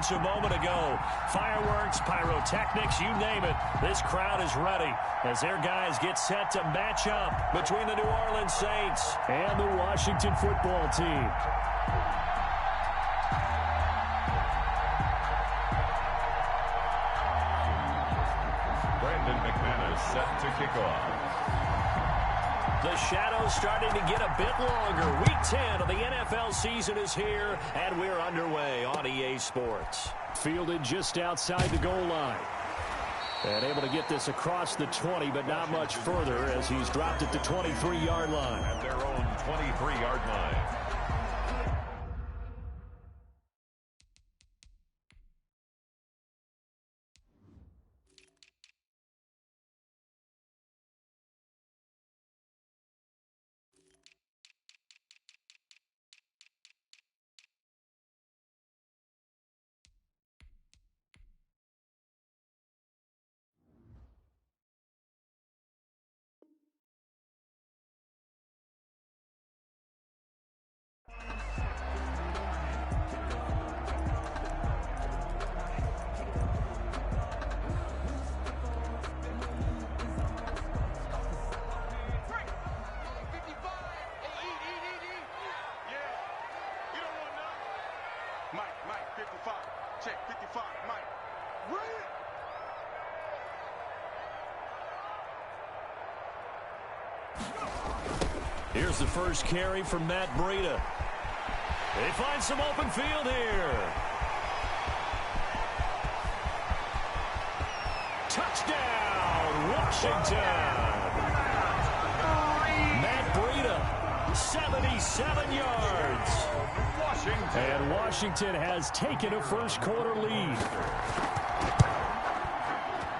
seconds a moment ago. Fireworks, pyrotechnics, you name it. This crowd is ready as their guys get set to match up between the New Orleans Saints and the Washington football team. Set to kick off. The shadow's starting to get a bit longer. Week 10 of the NFL season is here, and we're underway on EA Sports. Fielded just outside the goal line. And able to get this across the 20, but not much further as he's dropped it to 23-yard line. At their own 23-yard line. Mike, 55. Check, 55. Mike. Read it. Here's the first carry from Matt Breida. They find some open field here. Touchdown, Washington. Matt Breida, 77 yards. And Washington has taken a first-quarter lead.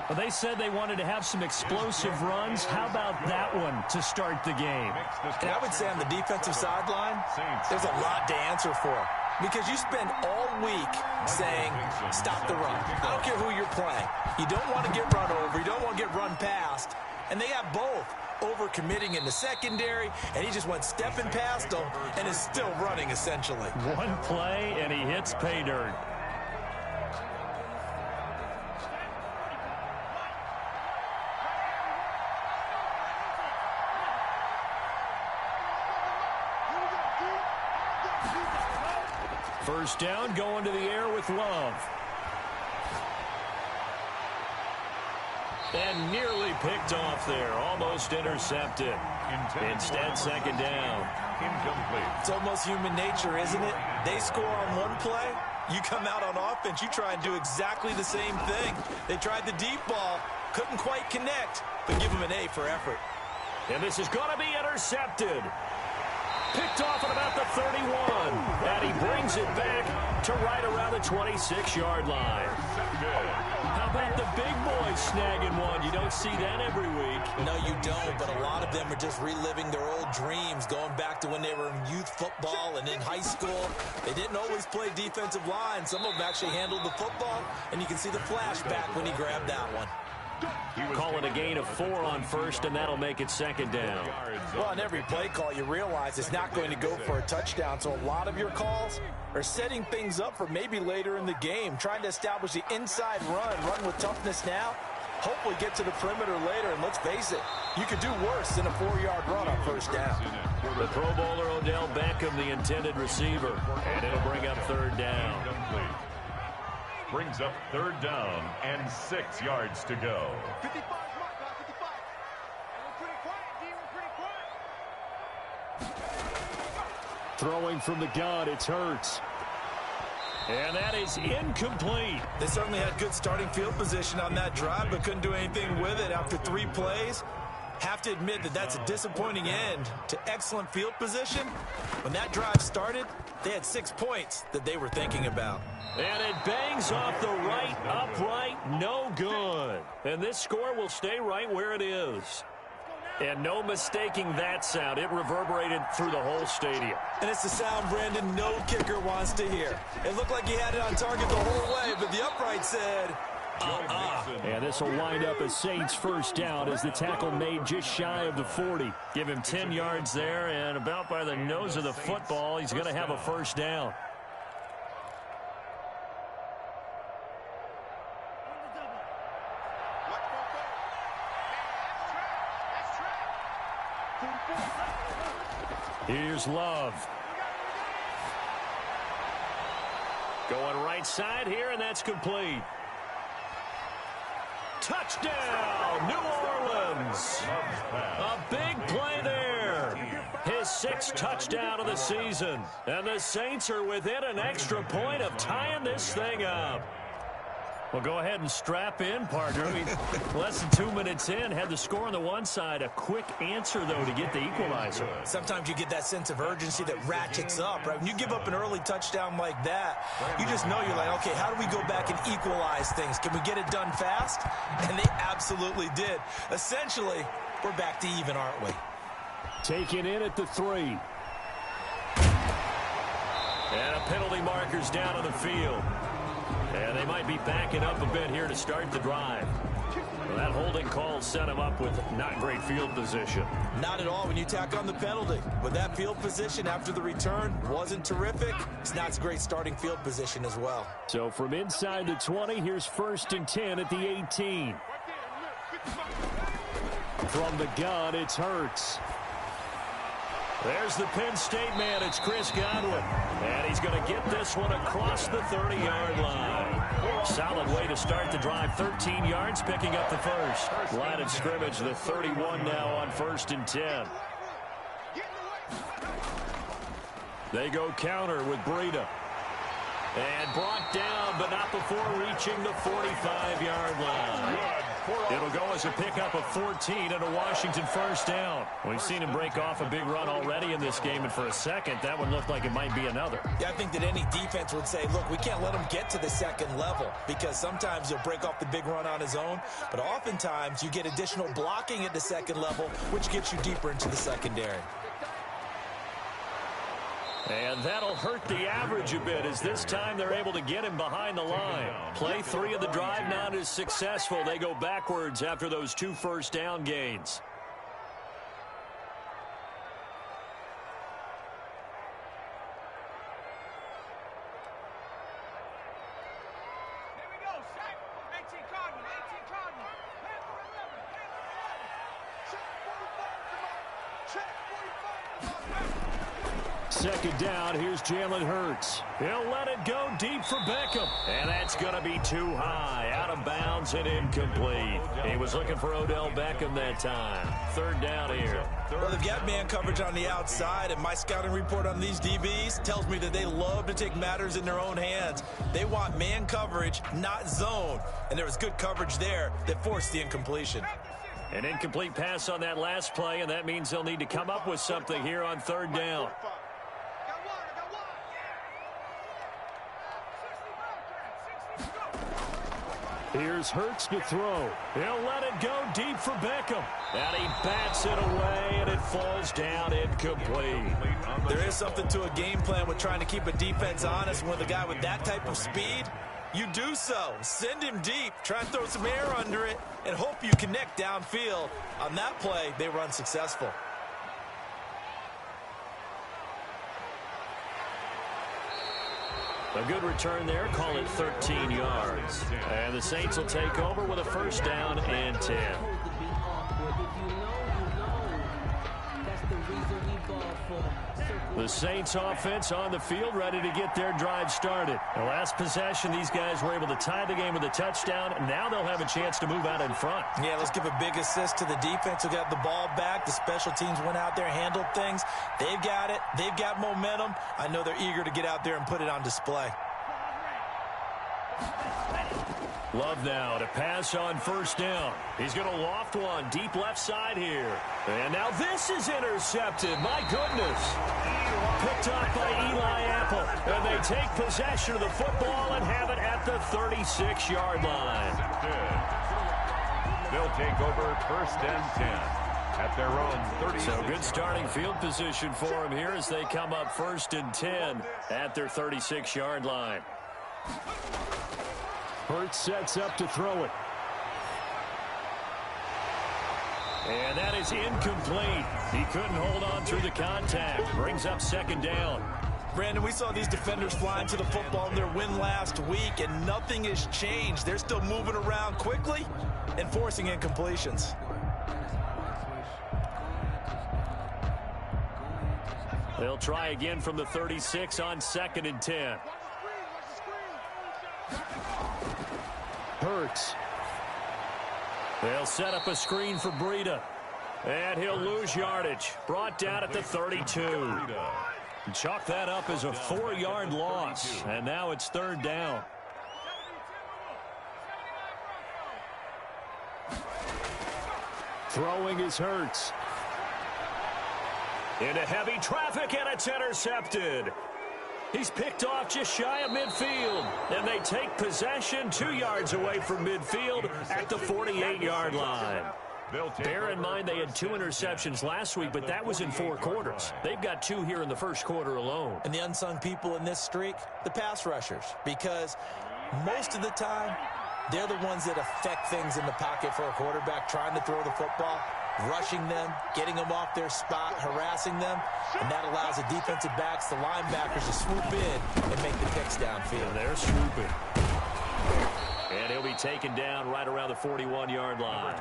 Well, they said they wanted to have some explosive runs. How about that one to start the game? And I would say on the defensive sideline, there's a lot to answer for. Because you spend all week saying, stop the run. I don't care who you're playing. You don't want to get run over. You don't want to get run past. And they got both. Over-committing in the secondary, and he just went stepping past them and is still running, essentially. One play, and he hits pay dirt. First down, going to the air with Love. And nearly picked off there. Almost intercepted. Instead, second down. Incomplete. It's almost human nature, isn't it? They score on one play. You come out on offense, you try and do exactly the same thing. They tried the deep ball. Couldn't quite connect, but give them an A for effort. And this is going to be intercepted. Picked off at about the 31. And he brings it back to right around the 26-yard line. How about the big boys snagging one? You don't see that every week. No, you don't, but a lot of them are just reliving their old dreams, going back to when they were in youth football and in high school. They didn't always play defensive line. Some of them actually handled the football, and you can see the flashback when he grabbed that one. Calling a gain of 4 on first, and that'll make it second down. Well, on every play call, you realize it's not going to go for a touchdown, so a lot of your calls are setting things up for maybe later in the game, trying to establish the inside run with toughness now, hopefully get to the perimeter later, and let's face it, you could do worse than a 4-yard run on first down. The Pro Bowler Odell Beckham, the intended receiver, and it'll bring up third down. Brings up third down and 6 yards to go. 55, Mike, 55. And we're pretty quiet, D. We're pretty quiet. Throwing from the gun, it's Hurts. And that is incomplete. They certainly had good starting field position on that drive, but couldn't do anything with it after 3 plays. Have to admit that that's a disappointing end to excellent field position. When that drive started, they had 6 points that they were thinking about. And it bangs off the right upright, no good. And this score will stay right where it is. And no mistaking that sound. It reverberated through the whole stadium. And it's the sound, Brandon, no kicker wants to hear. It looked like he had it on target the whole way, but the upright said, And this will wind up as Saints first down as the tackle made just shy of the 40. Give him 10 yards there, and about by the nose of the football, he's going to have a first down. Here's Love. Going right side here, and that's complete. Touchdown, New Orleans. A big play there. His 6th touchdown of the season. And the Saints are within an extra point of tying this thing up. Well, go ahead and strap in, partner. Less than 2 minutes in, had the score on the one side. A quick answer, though, to get the equalizer. Sometimes you get that sense of urgency that ratchets up, right? When you give up an early touchdown like that, you just know you're like, okay, how do we go back and equalize things? Can we get it done fast? And they absolutely did. Essentially, we're back to even, aren't we? Taken in at the 3. And a penalty marker's down on the field. And they might be backing up a bit here to start the drive. Well, that holding call set him up with not great field position. Not at all when you tack on the penalty. But that field position after the return wasn't terrific. It's not a great starting field position as well. So from inside the 20, here's 1st and 10 at the 18. From the gun, it's Hurts. There's the Penn State man. It's Chris Godwin. And he's going to get this one across the 30-yard line. Solid way to start the drive. 13 yards, picking up the first. Line of scrimmage, the 31 now on 1st and 10. They go counter with Breida. And brought down, but not before reaching the 45-yard line. It'll go as a pickup of 14 and a Washington first down. We've seen him break off a big run already in this game, and for a second, that one looked like it might be another. Yeah, I think that any defense would say, look, we can't let him get to the second level because sometimes he'll break off the big run on his own, but oftentimes you get additional blocking at the second level, which gets you deeper into the secondary. And that'll hurt the average a bit as this time they're able to get him behind the line. Play 3 of the drive not as successful. They go backwards after those 2 first down gains. Second down, here's Jalen Hurts. He'll let it go deep for Beckham. And that's going to be too high, out of bounds and incomplete. He was looking for Odell Beckham that time. 3rd down here. Well, they've got man coverage on the outside, and my scouting report on these DBs tells me that they love to take matters in their own hands. They want man coverage, not zone. And there was good coverage there that forced the incompletion. An incomplete pass on that last play, and that means they'll need to come up with something here on 3rd down. Here's Hurts to throw. He'll let it go deep for Beckham. And he bats it away, and it falls down incomplete. There is something to a game plan with trying to keep a defense honest. With a guy with that type of speed, you do so. Send him deep. Try and throw some air under it, and hope you connect downfield. On that play, they were unsuccessful. A good return there. Call it 13 yards. And the Saints will take over with a first down and 10. The Saints offense on the field, ready to get their drive started. The last possession, these guys were able to tie the game with a touchdown. Now they'll have a chance to move out in front. Yeah, let's give a big assist to the defense who got the ball back. The special teams went out there, handled things. They've got it. They've got momentum. I know they're eager to get out there and put it on display. Love now to pass on first down. He's going to loft one deep left side here. And now this is intercepted. My goodness. Picked up by Eli Apple. And they take possession of the football and have it at the 36-yard line. They'll take over 1st and 10 at their own 36. So good starting field position for them here as they come up 1st and 10 at their 36-yard line. Hurts sets up to throw it. And that is incomplete. He couldn't hold on through the contact. Brings up 2nd down. Brandon, we saw these defenders flying to the football in their win last week, and nothing has changed. They're still moving around quickly and forcing incompletions. They'll try again from the 36 on 2nd and 10. Hurts. They'll set up a screen for Breida. And he'll lose yardage. Brought down at the 32. Chalk that up as a 4-yard loss. And now it's 3rd down. Throwing is Hurts. Into heavy traffic, and it's intercepted. He's picked off just shy of midfield. And they take possession 2 yards away from midfield at the 48-yard line. Bear in mind they had 2 interceptions last week, but that was in 4 quarters. They've got 2 here in the first quarter alone. And the unsung people in this streak, the pass rushers, because most of the time, they're the ones that affect things in the pocket for a quarterback, trying to throw the football, rushing them, getting them off their spot, harassing them, and that allows the defensive backs, the linebackers, to swoop in and make the picks downfield. Yeah, they're swooping. And he'll be taken down right around the 41-yard line.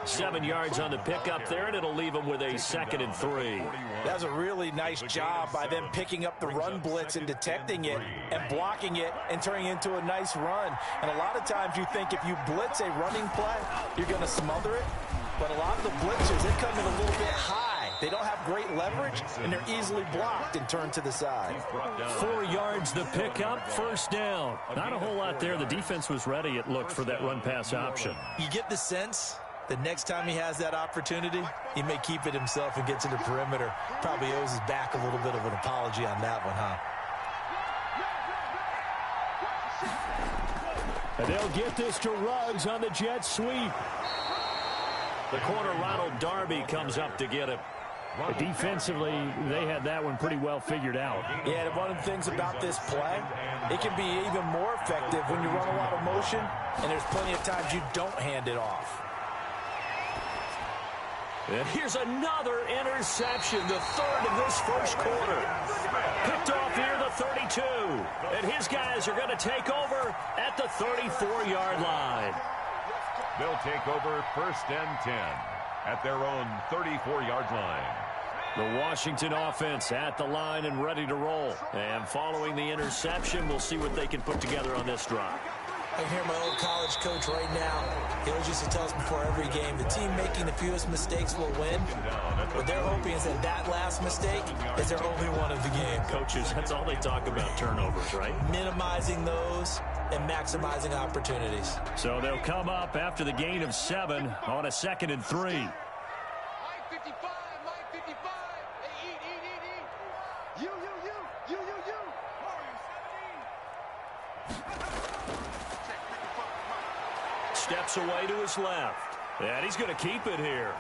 7 yards on the pickup there, and it'll leave him with a 2nd and 3. That was a really nice job by them picking up the run blitz and detecting it and blocking it and turning it into a nice run. And a lot of times you think if you blitz a running play, you're going to smother it. But a lot of the blitzers, they come in a little bit high. They don't have great leverage, and they're easily blocked and turned to the side. 4 yards the pickup, 1st down. Not a whole lot there. The defense was ready, it looked, for that run-pass option. You get the sense that next time he has that opportunity, he may keep it himself and get to the perimeter. Probably owes his back a little bit of an apology on that one, huh? And they'll get this to Ruggs on the jet sweep. The corner, Ronald Darby, comes up to get it. Defensively, they had that one pretty well figured out. Yeah, and one of the things about this play, it can be even more effective when you run a lot of motion, and there's plenty of times you don't hand it off. And here's another interception, the 3rd of this first quarter. Picked off here, the 32. And his guys are going to take over at the 34-yard line. They'll take over 1st and 10 at their own 34-yard line. The Washington offense at the line and ready to roll. And following the interception, we'll see what they can put together on this drive. I hear my old college coach right now. He always used to tell us before every game, the team making the fewest mistakes will win. What they're hoping is that last mistake is their only one of the game. Coaches, that's all they talk about, turnovers, right? Minimizing those and maximizing opportunities. So they'll come up after the gain of 7 on a 2nd and 3. Steps away to his left. And he's going to keep it here.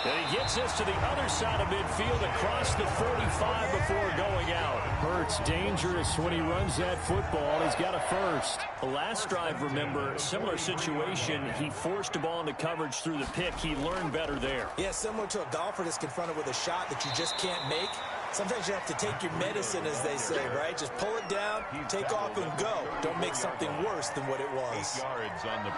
And he gets this to the other side of midfield across the 45 before going out. Hurts dangerous when he runs that football. He's got a first. The last drive, remember, similar situation. He forced a ball into coverage through the pick. He learned better there. Yeah, similar to a golfer that's confronted with a shot that you just can't make. Sometimes you have to take your medicine, as they say, right? Just pull it down, take off, and go. Don't make something worse than what it was.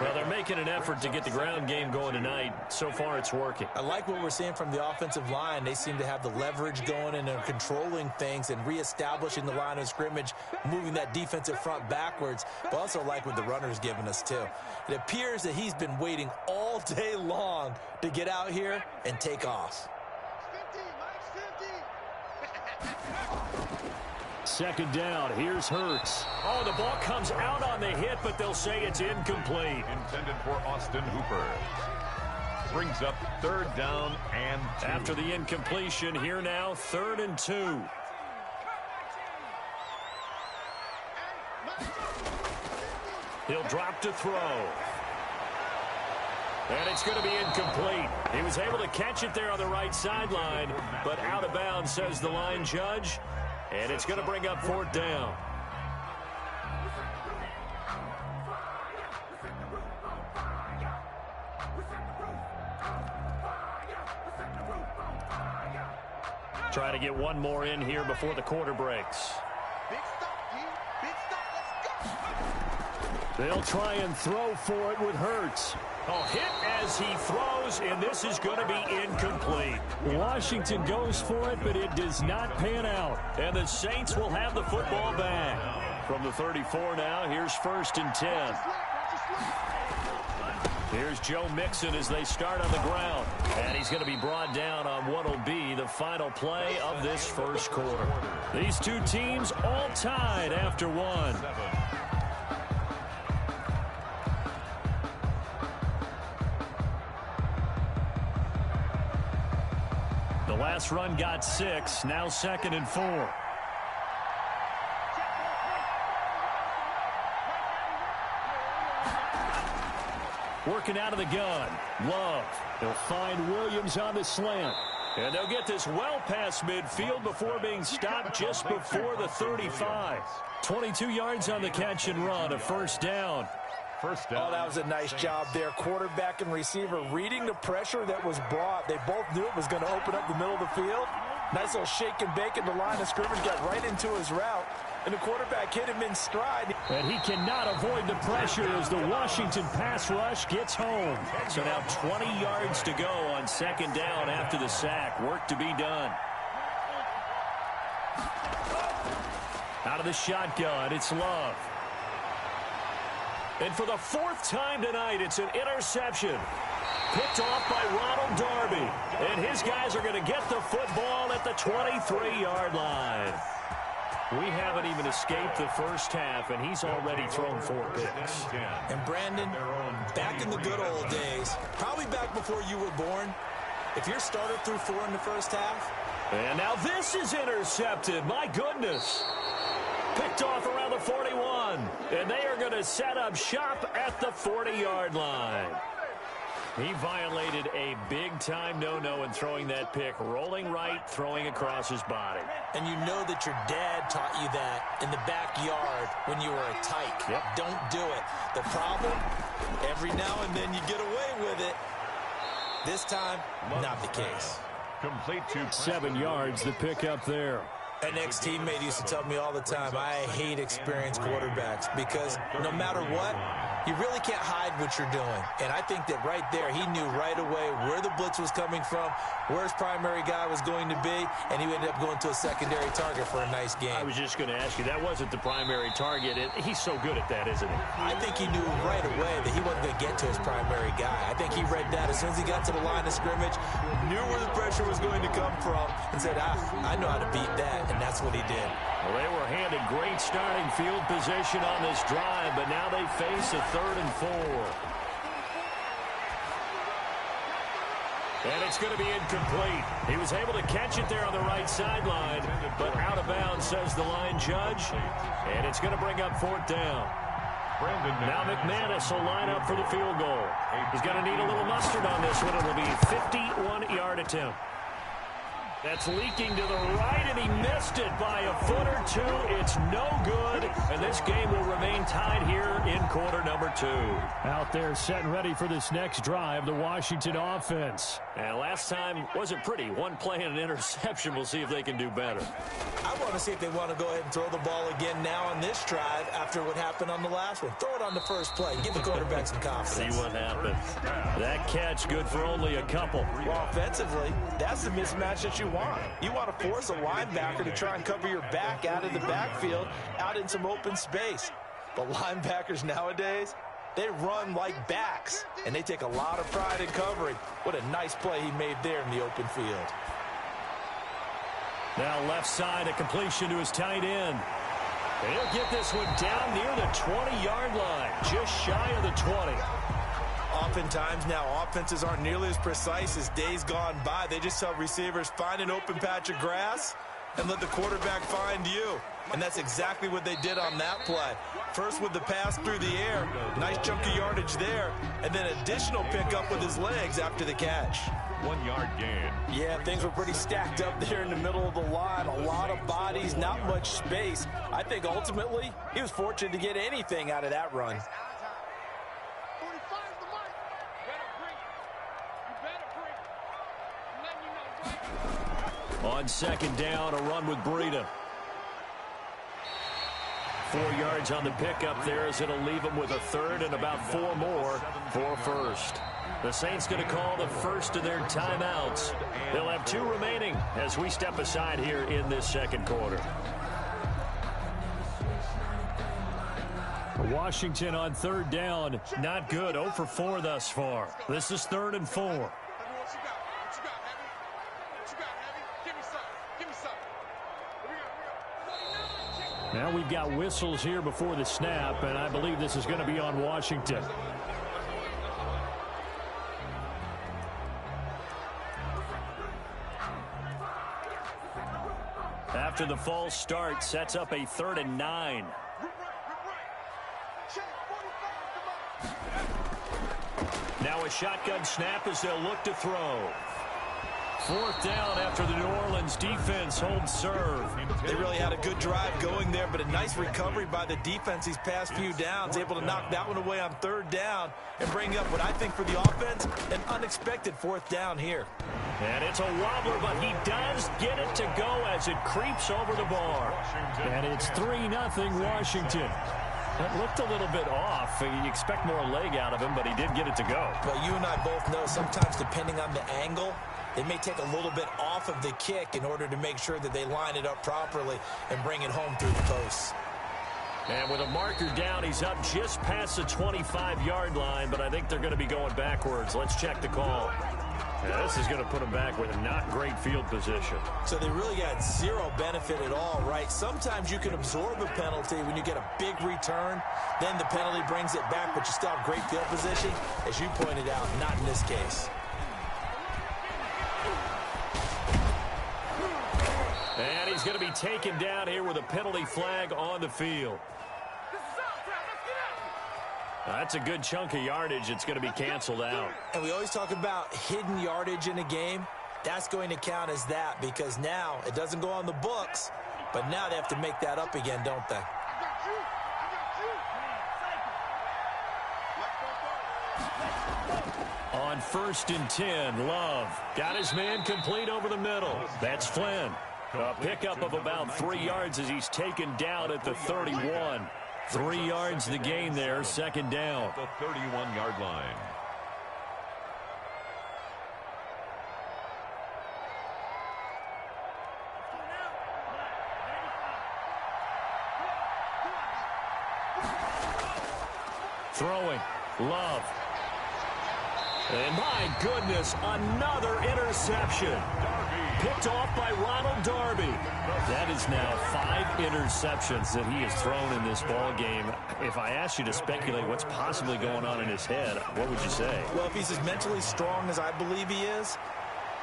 Well, they're making an effort to get the ground game going tonight. So far, it's working. I like what we're seeing from the offensive line. They seem to have the leverage going, and they're controlling things and reestablishing the line of scrimmage, moving that defensive front backwards. But also like what the runner's giving us, too. It appears that he's been waiting all day long to get out here and take off. 2nd down. Here's Hurts. Oh, the ball comes out on the hit, but they'll say it's incomplete. Intended for Austin Hooper. Brings up 3rd down and 2. After the incompletion, here now, 3rd and 2. He'll drop to throw. And it's going to be incomplete. He was able to catch it there on the right sideline, but out of bounds, says the line judge. And it's going to bring up 4th down. Try to get one more in here before the quarter breaks. They'll try and throw for it with Hurts. Oh, hit as he throws, and this is going to be incomplete. Washington goes for it, but it does not pan out. And the Saints will have the football back. From the 34 now, here's 1st and 10. Here's Joe Mixon as they start on the ground. And he's going to be brought down on what will be the final play of this first quarter. These two teams all tied after one. The last run got 6, now 2nd and 4. Working out of the gun. Love. They'll find Williams on the slant. And they'll get this well past midfield before being stopped just before the 35. 22 yards on the catch and run, a first down. First down. Oh, that was a nice job there. Quarterback and receiver reading the pressure that was brought. They both knew it was going to open up the middle of the field. Nice little shake and bake in the line of scrimmage, got right into his route. And the quarterback hit him in stride. And he cannot avoid the pressure as the Washington pass rush gets home. So now 20 yards to go on 2nd down after the sack. Work to be done. Out of the shotgun, it's Love. And for the 4th time tonight, it's an interception. Picked off by Ronald Darby. And his guys are going to get the football at the 23-yard line. We haven't even escaped the first half, and he's already thrown 4 picks. And Brandon, back in the good old days, probably back before you were born, if your starter threw 4 in the first half. And now this is intercepted. My goodness. Picked off around the 41. And they are going to set up shop at the 40-yard line. He violated a big-time no-no in throwing that pick. Rolling right, throwing across his body. And you know that your dad taught you that in the backyard when you were a tyke. Yep. Don't do it. The problem, every now and then you get away with it. This time, not the case. Complete to 7 yards, the pick up there. An ex-teammate used to tell me all the time, I hate experienced quarterbacks because no matter what, you really can't hide what you're doing. And I think that right there, he knew right away where the blitz was coming from, where his primary guy was going to be, and he ended up going to a secondary target for a nice game. I was just going to ask you, that wasn't the primary target. He's so good at that, isn't he? I think he knew right away that he wasn't going to get to his primary guy. I think he read that as soon as he got to the line of scrimmage, knew where the pressure was going to come from, and said, I know how to beat that, and that's what he did. Well, they were handed great starting field position on this drive, but now they face a 3rd and 4. And it's going to be incomplete. He was able to catch it there on the right sideline, but out of bounds, says the line judge. And it's going to bring up 4th down. Now McManus will line up for the field goal. He's going to need a little mustard on this one. It'll be a 51-yard attempt. That's leaking to the right, and he missed it by a foot or two. It's no good, and this game will remain tied here in quarter number 2. Out there set and ready for this next drive, the Washington offense. And last time wasn't pretty. One play and an interception. We'll see if they can do better. I want to see if they want to go ahead and throw the ball again now on this drive after what happened on the last one. Throw it on the first play. Give the quarterback some confidence. See what happens. That catch good for only a couple. Well, offensively, that's the mismatch that you want. You want to force a linebacker to try and cover your back out of the backfield, out in some open space. But linebackers nowadays, they run like backs, and they take a lot of pride in covering. What a nice play he made there in the open field. Now left side, a completion to his tight end. And he'll get this one down near the 20-yard line, just shy of the 20. Oftentimes now, offenses aren't nearly as precise as days gone by. They just tell receivers, find an open patch of grass and let the quarterback find you. And that's exactly what they did on that play. First with the pass through the air, nice chunk of yardage there, and then additional pickup with his legs after the catch. 1-yard gain. Yeah, things were pretty stacked up there in the middle of the line. A lot of bodies, not much space. I think ultimately he was fortunate to get anything out of that run. On 2nd down, a run with Breida. 4 yards on the pickup there as it'll leave them with a third and about 4 more for first. The Saints going to call the first of their timeouts. They'll have 2 remaining as we step aside here in this second quarter. Washington on third down. Not good. 0 for 4 thus far. This is 3rd and 4. Now we've got whistles here before the snap, and I believe this is going to be on Washington. After the false start, sets up a 3rd and 9. Now a shotgun snap as they'll look to throw. 4th down after the New Orleans defense holds serve. They really had a good drive going there, but a nice recovery by the defense these past few downs, able to knock that one away on 3rd down and bring up what I think for the offense, an unexpected 4th down here. And it's a wobbler, but he does get it to go as it creeps over the bar. And it's 3-0 Washington. That looked a little bit off. You expect more leg out of him, but he did get it to go. Well, you and I both know sometimes depending on the angle, they may take a little bit off of the kick in order to make sure that they line it up properly and bring it home through the posts. And with a marker down, he's up just past the 25-yard line, but I think they're going to be going backwards. Let's check the call. Yeah, this is going to put them back with a not great field position. So they really got 0 benefit at all, right? Sometimes you can absorb a penalty when you get a big return. Then the penalty brings it back, but you still have great field position. As you pointed out, not in this case. And he's going to be taken down here with a penalty flag on the field. That's a good chunk of yardage. It's going to be canceled out. And we always talk about hidden yardage in a game. That's going to count as that because now it doesn't go on the books, but now they have to make that up again, don't they? On 1st and 10, Love got his man complete over the middle. That's Flynn. A pickup of about 3 yards as he's taken down at the 31. 3 yards the gain there, 2nd down. The 31-yard line. Throwing, Love. And my goodness, another interception. Picked off by Ronald Darby. That is now 5 interceptions that he has thrown in this ball game. If I asked you to speculate what's possibly going on in his head, what would you say? Well, if he's as mentally strong as I believe he is,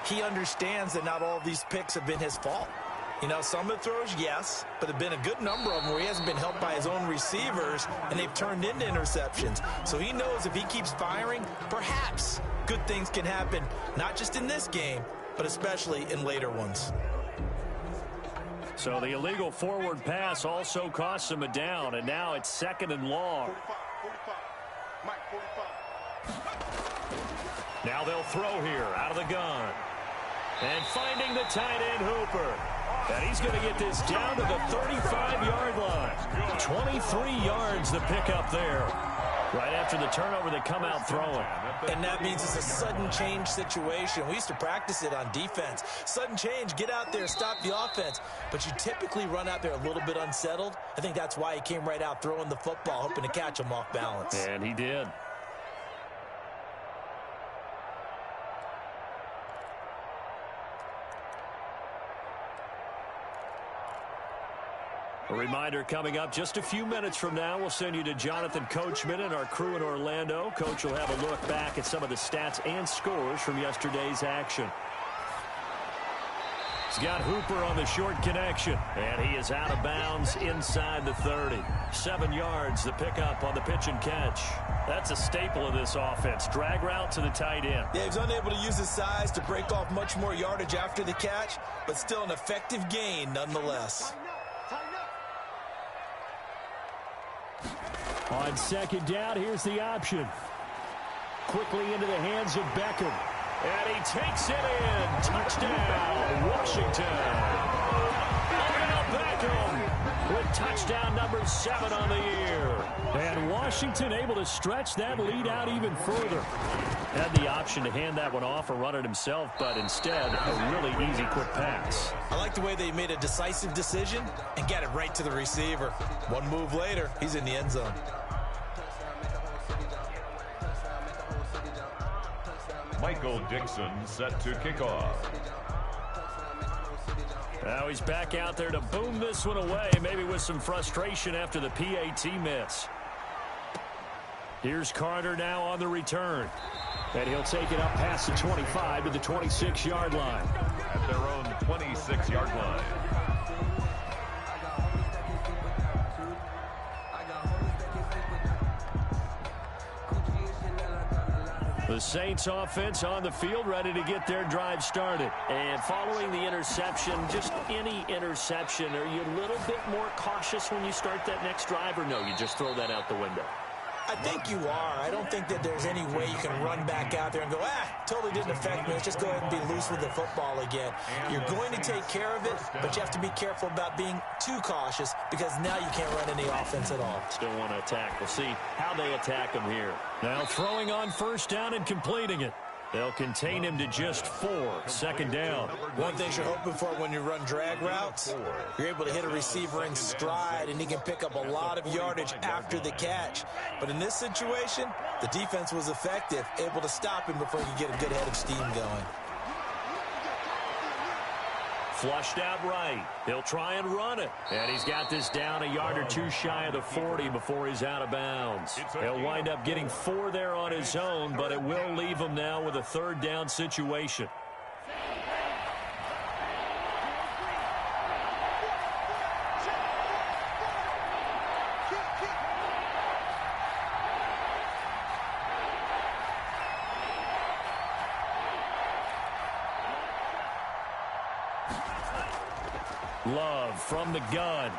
he understands that not all of these picks have been his fault. You know, some of the throws, yes, but there have been a good number of them where he hasn't been helped by his own receivers, and they've turned into interceptions. So he knows if he keeps firing, perhaps good things can happen, not just in this game, but especially in later ones. So the illegal forward pass also costs him a down, and now it's 2nd and long. 45. Now they'll throw here out of the gun. And finding the tight end, Hooper. And he's going to get this down to the 35-yard line. 23 yards the pickup there. Right after the turnover, they come out throwing. And that means it's a sudden change situation. We used to practice it on defense. Sudden change, get out there, stop the offense. But you typically run out there a little bit unsettled. I think that's why he came right out throwing the football, hoping to catch him off balance. And he did. A reminder coming up just a few minutes from now, we'll send you to Jonathan Coachman and our crew in Orlando. Coach will have a look back at some of the stats and scores from yesterday's action. He's got Hooper on the short connection, and he is out of bounds inside the 30. 7 yards, the pickup on the pitch and catch. That's a staple of this offense. Drag route to the tight end. Yeah, he was unable to use his size to break off much more yardage after the catch, but still an effective gain nonetheless. On 2nd down, here's the option. Quickly into the hands of Beckham. And he takes it in. Touchdown, Washington. Odell Beckham with Touchdown number 7 on the year. And Washington able to stretch that lead out even further. Had the option to hand that one off or run it himself, but instead, a really easy quick pass. I like the way they made a decisive decision and got it right to the receiver. One move later, he's in the end zone. Michael Dixon set to kick off. Now he's back out there to boom this one away, maybe with some frustration after the PAT miss. Here's Carter now on the return. And he'll take it up past the 25 to the 26-yard line. At their own 26-yard line. The Saints offense on the field, ready to get their drive started. And following the interception, just any interception, are you a little bit more cautious when you start that next drive, or no, you just throw that out the window? I think you are. I don't think that there's any way you can run back out there and go, totally didn't affect me. Let's just go ahead and be loose with the football again. You're going to take care of it, but you have to be careful about being too cautious because now you can't run any offense at all. Still want to attack. We'll see how they attack him here. Now throwing on first down and completing it. They'll contain him to just 4. Second down. One thing you're hoping for when you run drag routes, you're able to hit a receiver in stride, and he can pick up a lot of yardage after the catch. But in this situation, the defense was effective, able to stop him before he could get a good head of steam going. Flushed out right. He'll try and run it. And he's got this down a yard or two shy of the 40 before he's out of bounds. He'll wind up getting 4 there on his own, but it will leave him now with a third down situation. Love from the gun.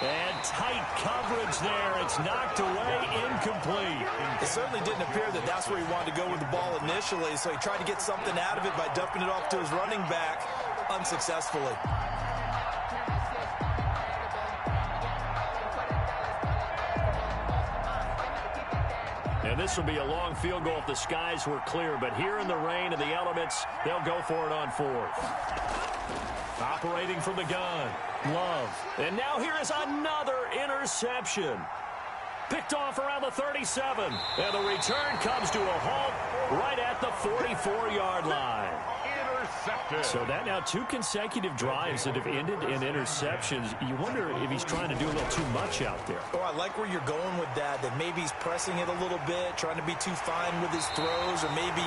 And tight coverage there. It's knocked away, incomplete. It certainly didn't appear that that's where he wanted to go with the ball initially, so he tried to get something out of it by dumping it off to his running back unsuccessfully. And this will be a long field goal if the skies were clear, but here in the rain and the elements, they'll go for it on 4th. Operating from the gun, Love. And now here is another interception. Picked off around the 37. And the return comes to a halt right at the 44-yard line. Intercepted. So that now 2 consecutive drives that have ended in interceptions. You wonder if he's trying to do a little too much out there. Oh, I like where you're going with that maybe he's pressing it a little bit, trying to be too fine with his throws, or maybe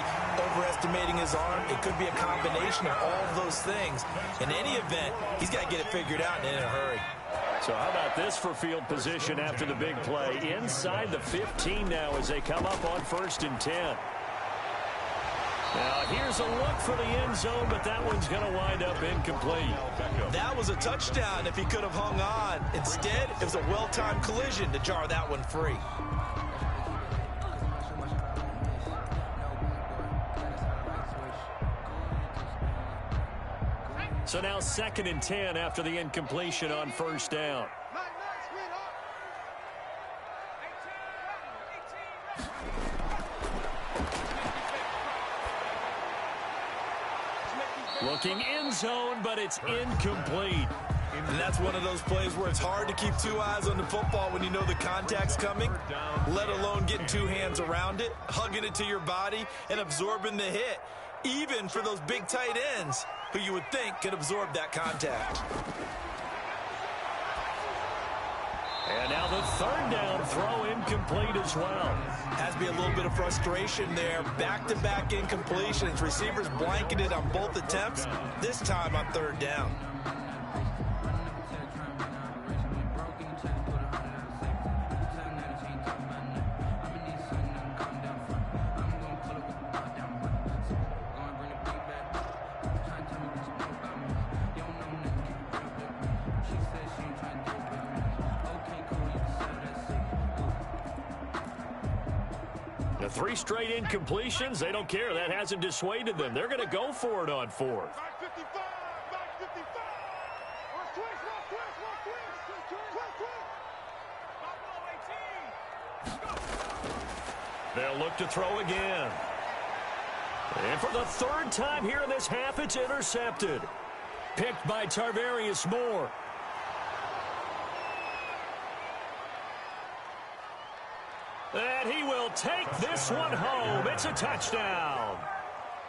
overestimating his arm. It could be a combination of all of those things. In any event, he's got to get it figured out and in a hurry. So how about this for field position after the big play? Inside the 15 now as they come up on 1st and 10. Now, here's a look for the end zone, but that one's going to wind up incomplete. That was a touchdown if he could have hung on. Instead, it was a well-timed collision to jar that one free. So now 2nd and 10 after the incompletion on 1st down. Looking end zone, but it's incomplete. And that's one of those plays where it's hard to keep 2 eyes on the football when you know the contact's coming, let alone getting 2 hands around it, hugging it to your body, and absorbing the hit, even for those big tight ends who you would think could absorb that contact. And now the 3rd down throw incomplete as well. Has to be a little bit of frustration there. Back-to-back incompletions. Receivers blanketed on both attempts, this time on 3rd down. The 3 straight incompletions, they don't care. That hasn't dissuaded them. They're going to go for it on 4th. They'll look to throw again. And for the third time here in this half, it's intercepted. Picked by Tarvarius Moore. And he will take this one home. It's a touchdown.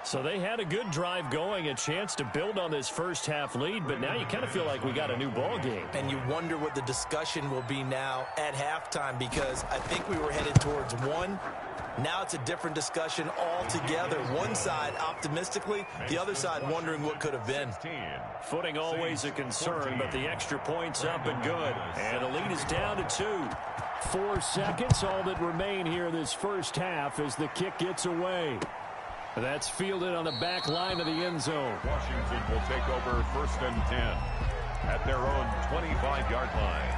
So they had a good drive going, a chance to build on this first half lead, but now you kind of feel like we got a new ball game. And you wonder what the discussion will be now at halftime, because I think we were headed towards one. Now it's a different discussion altogether. One side optimistically, the other side wondering what could have been. Footing always a concern, but the extra point's up and good. And the lead is down to 2. 4 seconds, all that remain here this first half as the kick gets away. That's fielded on the back line of the end zone. Washington will take over 1st and 10 at their own 25-yard line.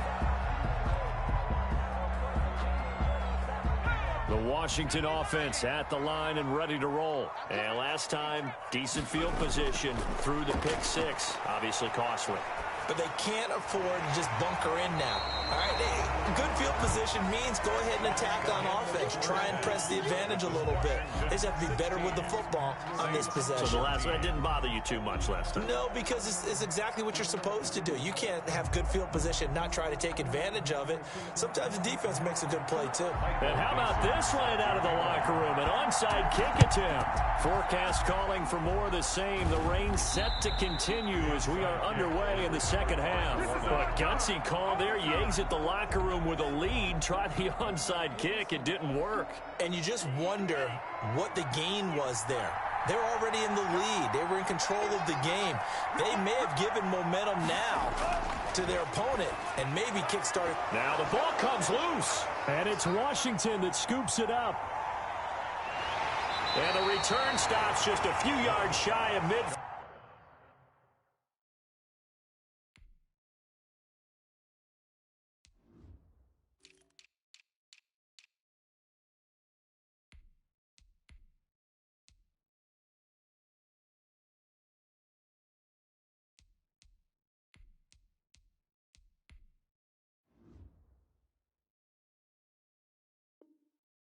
The Washington offense at the line and ready to roll. And last time, decent field position through the pick 6. Obviously costly. But they can't afford to just bunker in now. All right, good field position means go ahead and attack on offense. Try and press the advantage a little bit. They just have to be better with the football on this possession. So the last one didn't bother you too much last time? No, because it's exactly what you're supposed to do. You can't have good field position, not try to take advantage of it. Sometimes the defense makes a good play, too. And how about this line out of the locker room? An onside kick attempt. Forecast calling for more of the same. The rain set to continue as we are underway in the second half. But gutsy call there. You exit the locker room with a lead. Try the onside kick. It didn't work. And you just wonder what the gain was there. They're already in the lead. They were in control of the game. They may have given momentum now to their opponent and maybe kick-started. Now the ball comes loose. And it's Washington that scoops it up. And the return stops just a few yards shy of mid.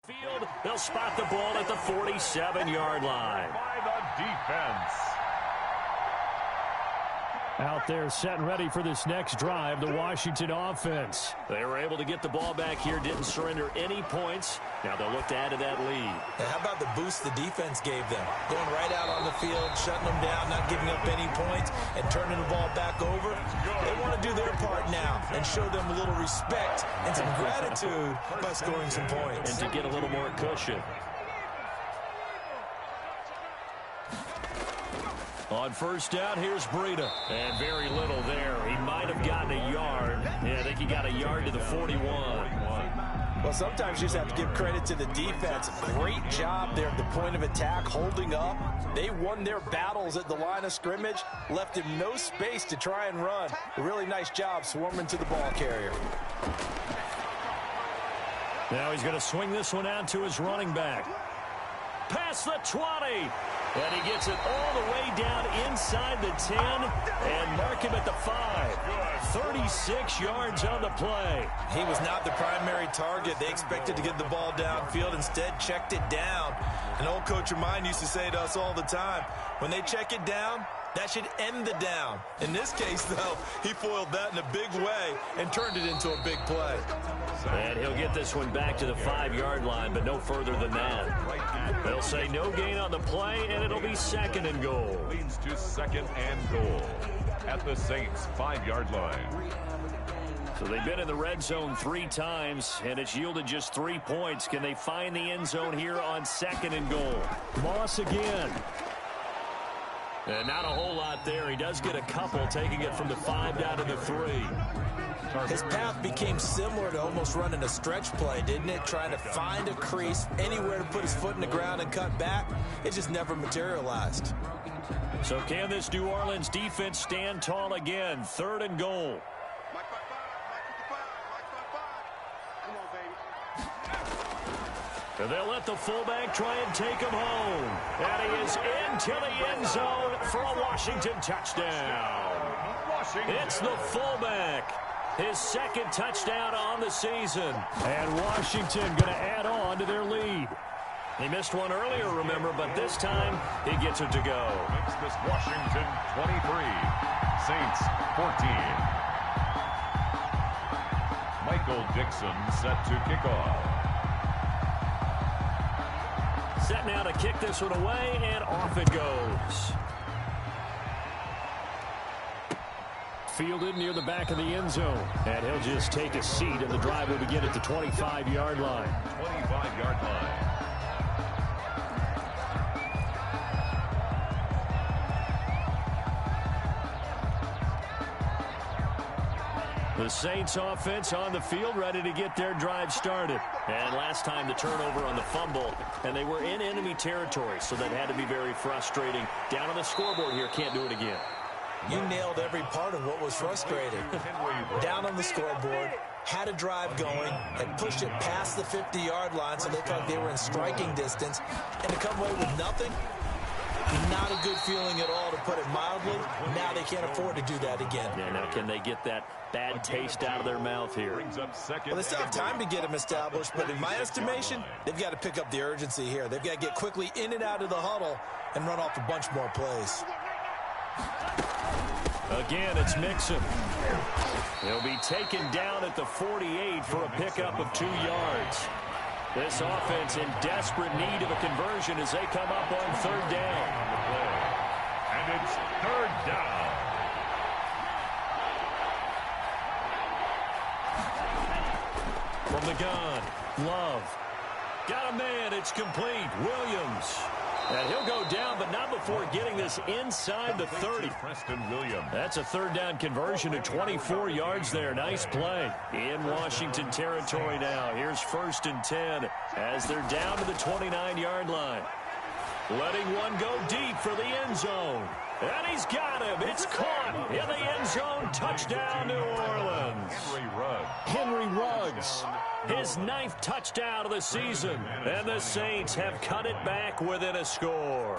Field, they'll spot the ball at the 47-yard line. By the defense. Out there set and ready for this next drive, the Washington offense. They were able to get the ball back here, didn't surrender any points. Now they'll look to add to that lead. And how about the boost the defense gave them? Going right out on the field, shutting them down, not giving up any points, and turning the ball back over. They want to do their part now and show them a little respect and some gratitude by scoring some points. And to get a little more cushion. On first down, here's Breida. And very little there. He might have gotten a yard. Yeah, I think he got a yard to the 41. Well, sometimes you just have to give credit to the defense. Great job there at the point of attack, holding up. They won their battles at the line of scrimmage, left him no space to try and run. A really nice job swarming to the ball carrier. Now he's going to swing this one out to his running back. Past the 20. And he gets it all the way down inside the 10 and mark him at the 5. 36 yards on the play. He was not the primary target. They expected to get the ball downfield. Instead, checked it down. An old coach of mine used to say to us all the time, when they check it down, that should end the down. In this case, though, he foiled that in a big way and turned it into a big play. And he'll get this one back to the 5-yard line, but no further than that. They'll say no gain on the play, and it'll be 2nd and goal. Leads to 2nd and goal at the Saints' 5-yard line. So they've been in the red zone 3 times, and it's yielded just 3 points. Can they find the end zone here on 2nd and goal? Moss again. And not a whole lot there. He does get a couple, taking it from the 5 down to the 3. His path became similar to almost running a stretch play, didn't it? Trying to find a crease, anywhere to put his foot in the ground and cut back. It just never materialized. So can this New Orleans defense stand tall again? 3rd and goal. And they'll let the fullback try and take him home. And he is into the end zone for a Washington touchdown. It's the fullback. His second touchdown on the season. And Washington going to add on to their lead. He missed one earlier, remember, but this time he gets it to go. Makes this Washington 23, Saints 14. Michael Dixon set to kick off. Set now to kick this one away, and off it goes. Fielded near the back of the end zone. And he'll just take a seat, and the drive will begin at the 25-yard line. 25-yard line. The Saints offense on the field, ready to get their drive started. And last time the turnover on the fumble, and they were in enemy territory, so that had to be very frustrating. Down on the scoreboard here, can't do it again. You nailed every part of what was frustrating. Down on the scoreboard, had a drive going, had pushed it past the 50-yard line, so they felt they were in striking distance, and to come away with nothing, not a good feeling at all, to put it mildly. Now they can't afford to do that again. Yeah, now can they get that bad taste out of their mouth here? Well, they still have time to get them established, but in my estimation, they've got to pick up the urgency here. They've got to get quickly in and out of the huddle and run off a bunch more plays. Again, it's Mixon. He'll be taken down at the 48 for a pickup of 2 yards. This offense in desperate need of a conversion as they come up on third down. And it's third down. From the gun, Love. Got a man, it's complete. Williams. And he'll go down, but not before getting this inside the 30. Preston Williams. That's a third down conversion of 24 yards there. Nice play. In Washington territory now. Here's 1st and 10 as they're down to the 29-yard line. Letting one go deep for the end zone. And he's got him. It's caught in the end zone. Touchdown, New Orleans. Henry Ruggs. His 9th touchdown of the season. And the Saints have cut it back within a score.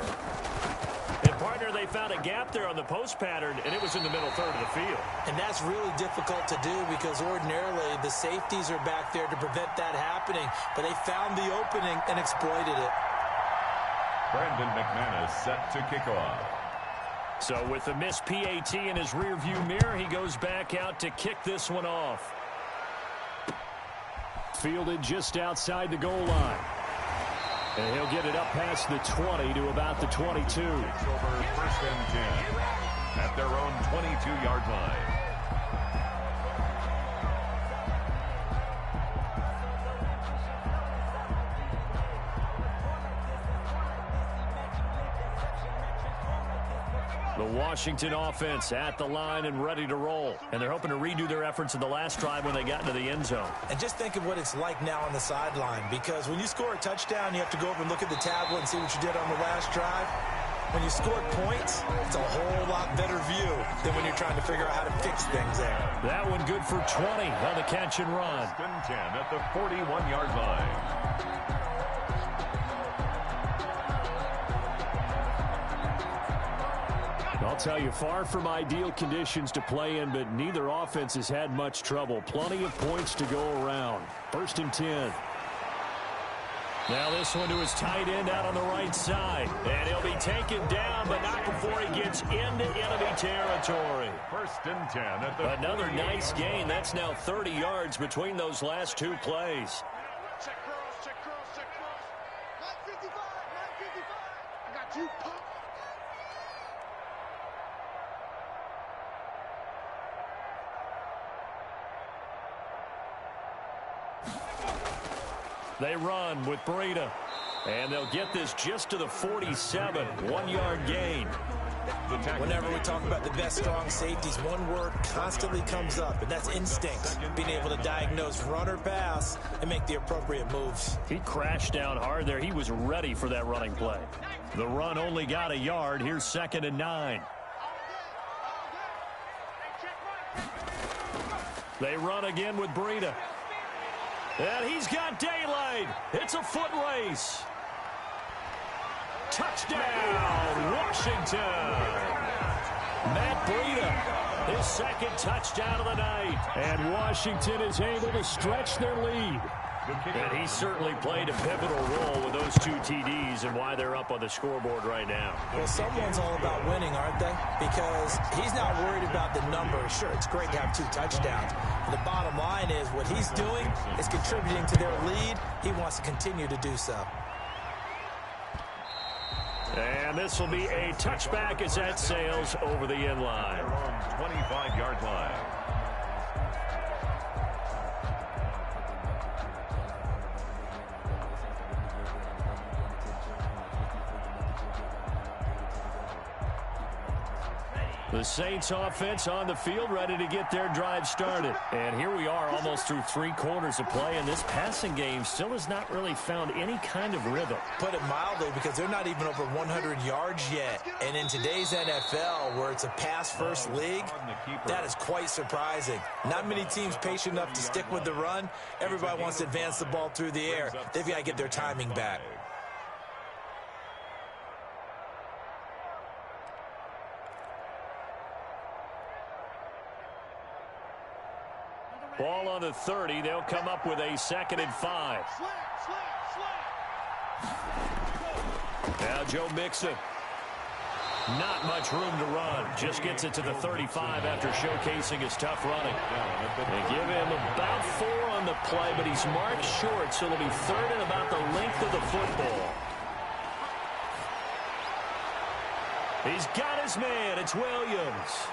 And, partner, they found a gap there on the post pattern, and it was in the middle third of the field. And that's really difficult to do because ordinarily the safeties are back there to prevent that happening. But they found the opening and exploited it. Brandon McManus set to kick off. So with the missed PAT in his rearview mirror, he goes back out to kick this one off. Fielded just outside the goal line. And he'll get it up past the 20 to about the 22. It's over 1st and 10 at their own 22-yard line. The Washington offense at the line and ready to roll. And they're hoping to redo their efforts in the last drive when they got into the end zone. And just think of what it's like now on the sideline, because when you score a touchdown, you have to go over and look at the tablet and see what you did on the last drive. When you scored points, it's a whole lot better view than when you're trying to figure out how to fix things there. That one good for 20 on the catch and run. 10 at the 41-yard line. I'll tell you, far from ideal conditions to play in, but neither offense has had much trouble. Plenty of points to go around. 1st and 10. Now this one to his tight end out on the right side. And he'll be taken down, but not before he gets into enemy territory. 1st and 10 at the Another 48. nice gain. That's now 30 yards between those last 2 plays. Check cross, check cross, check cross. 955, 955. I got you, punk. They run with Breida. And they'll get this just to the 47. 1-yard gain. Whenever we talk about the best strong safeties, one word constantly comes up, and that's instinct. Being able to diagnose run or pass and make the appropriate moves. He crashed down hard there. He was ready for that running play. The run only got a yard. Here's 2nd and 9. They run again with Breida. And he's got daylight. It's a foot race. Touchdown, Washington. Matt Breida His second touchdown of the night. And Washington is able to stretch their lead. And he certainly played a pivotal role with those 2 TDs and why they're up on the scoreboard right now. Well, someone's all about winning, aren't they? Because he's not worried about the numbers. Sure, it's great to have 2 touchdowns. But the bottom line is what he's doing is contributing to their lead. He wants to continue to do so. And this will be a touchback as that sails over the end line. 25-yard line. The Saints offense on the field, ready to get their drive started. And here we are almost through 3 quarters of play, and this passing game still has not really found any kind of rhythm. Put it mildly, because they're not even over 100 yards yet. And in today's NFL, where it's a pass-first league, that is quite surprising. Not many teams patient enough to stick with the run. Everybody wants to advance the ball through the air. They've got to get their timing back. Ball on the 30. They'll come up with a 2nd and 5. Now Joe Mixon. Not much room to run. Just gets it to the 35 after showcasing his tough running. They give him about 4 on the play, but he's marked short, so it'll be 3rd and about the length of the football. He's got his man. It's Williams.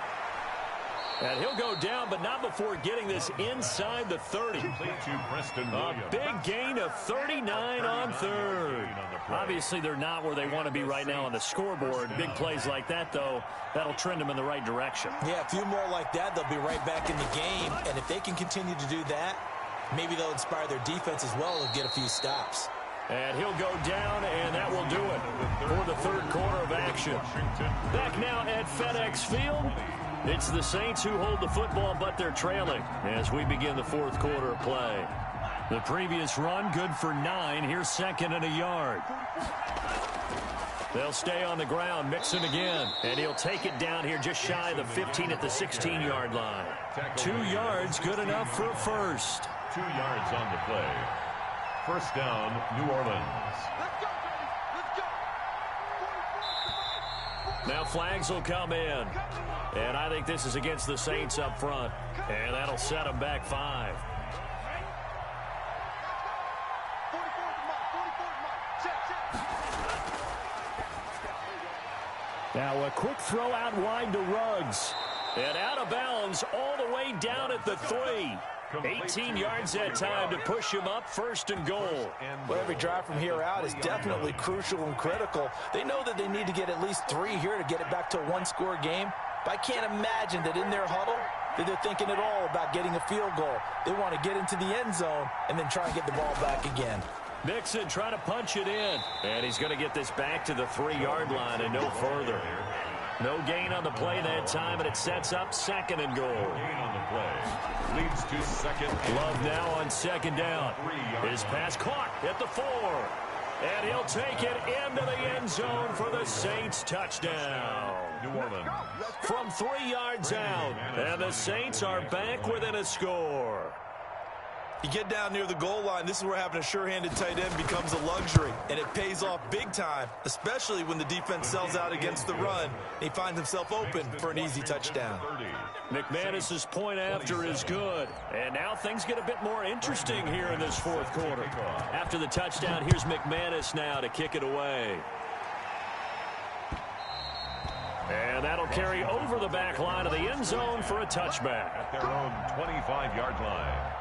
And he'll go down, but not before getting this inside the 30. A big gain of 39 on 3rd. Obviously, they're not where they want to be right now on the scoreboard. Big plays like that, though, that'll trend them in the right direction. Yeah, a few more like that, they'll be right back in the game. And if they can continue to do that, maybe they'll inspire their defense as well and get a few stops. And he'll go down, and that will do it for the 3rd quarter of action. Back now at FedEx Field. It's the Saints who hold the football, but they're trailing as we begin the 4th quarter of play. The previous run, good for 9. Here's 2nd and a yard. They'll stay on the ground, Mixon again, and he'll take it down here just shy of the 15 at the 16-yard line. 2 yards, good enough for a first. 2 yards on the play. First down, New Orleans. Now flags will come in. And I think this is against the Saints up front. And that'll set them back 5. Now a quick throw out wide to Ruggs. And out of bounds all the way down at the 3. 18 yards that time to push him up, 1st and goal. Well, every drive from here out is definitely crucial and critical. They know that they need to get at least 3 here to get it back to a 1-score game. But I can't imagine that in their huddle that they're thinking at all about getting a field goal. They want to get into the end zone and then try and get the ball back again. Mixon trying to punch it in. And he's going to get this back to the 3-yard line and no further. No gain on the play that time, and it sets up 2nd and goal. Gain on the play. Leads to 2nd. Love now on 2nd down. His pass caught at the 4. And he'll take it into the end zone for the Saints touchdown. New Orleans. From 3 yards out. And the Saints are back within a score. You get down near the goal line, this is where having a sure-handed tight end becomes a luxury, and it pays off big time, especially when the defense sells out against the run, and he finds himself open for an easy touchdown. McManus's point after is good, and now things get a bit more interesting here in this 4th quarter. After the touchdown, here's McManus now to kick it away. And that'll carry over the back line of the end zone for a touchback. At their own 25-yard line.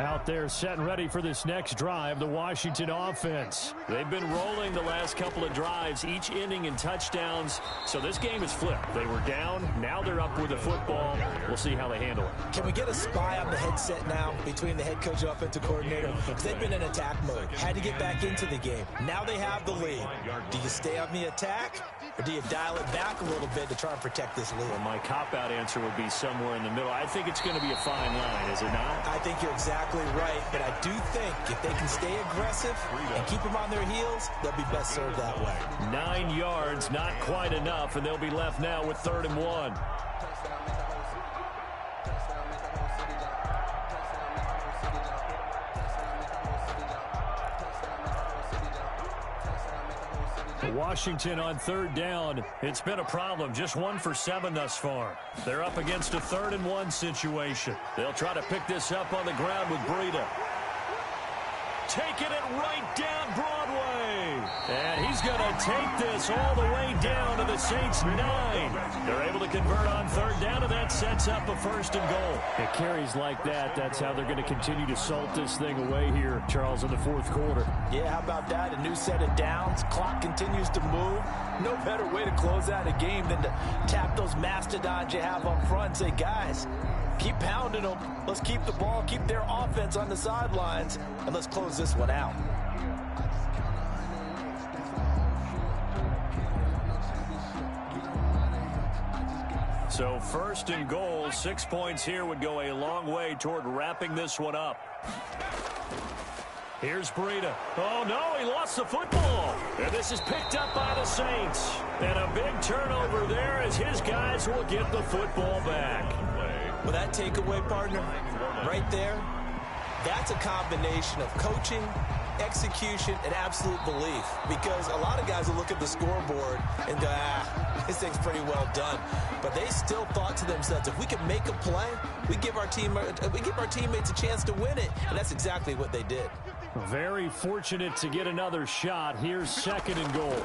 Out there set and ready for this next drive, the Washington offense. They've been rolling the last couple of drives, each inning in touchdowns. So this game is flipped. They were down, now they're up with the football. We'll see how they handle it. Can we get a spy on the headset now between the head coach and offensive coordinator? Because they've been in attack mode. Had to get back into the game. Now they have the lead. Do you stay on the attack, or do you dial it back a little bit to try and protect this lead? Well, my cop-out answer would be somewhere in the middle. I think it's going to be a fine line, is it not? I think you're exactly right, but I do think if they can stay aggressive and keep them on their heels, they'll be best served that way. 9 yards, not quite enough, and they'll be left now with 3rd and 1. Washington on 3rd down. It's been a problem. Just 1 for 7 thus far. They're up against a 3rd and 1 situation. They'll try to pick this up on the ground with Breida. Taking it right down Broadway. And he's going to take this all the way down to the Saints' 9. They're able to convert on 3rd down, and that sets up a 1st and goal. It carries like that. That's how they're going to continue to salt this thing away here, Charles, in the 4th quarter. Yeah, how about that? A new set of downs. Clock continues to move. No better way to close out a game than to tap those mastodons you have up front and say, guys, keep pounding them. Let's keep the ball, keep their offense on the sidelines, and let's close this one out. So 1st and goal, 6 points here would go a long way toward wrapping this one up. Here's Breida. Oh, no, he lost the football. And this is picked up by the Saints. And a big turnover there as his guys will get the football back. Well, that takeaway, partner, right there, that's a combination of coaching, execution, and absolute belief. Because a lot of guys will look at the scoreboard and go, this thing's pretty well done. But they still thought to themselves, if we can make a play, we give our teammates a chance to win it. And that's exactly what they did. Very fortunate to get another shot. Here's 2nd and goal.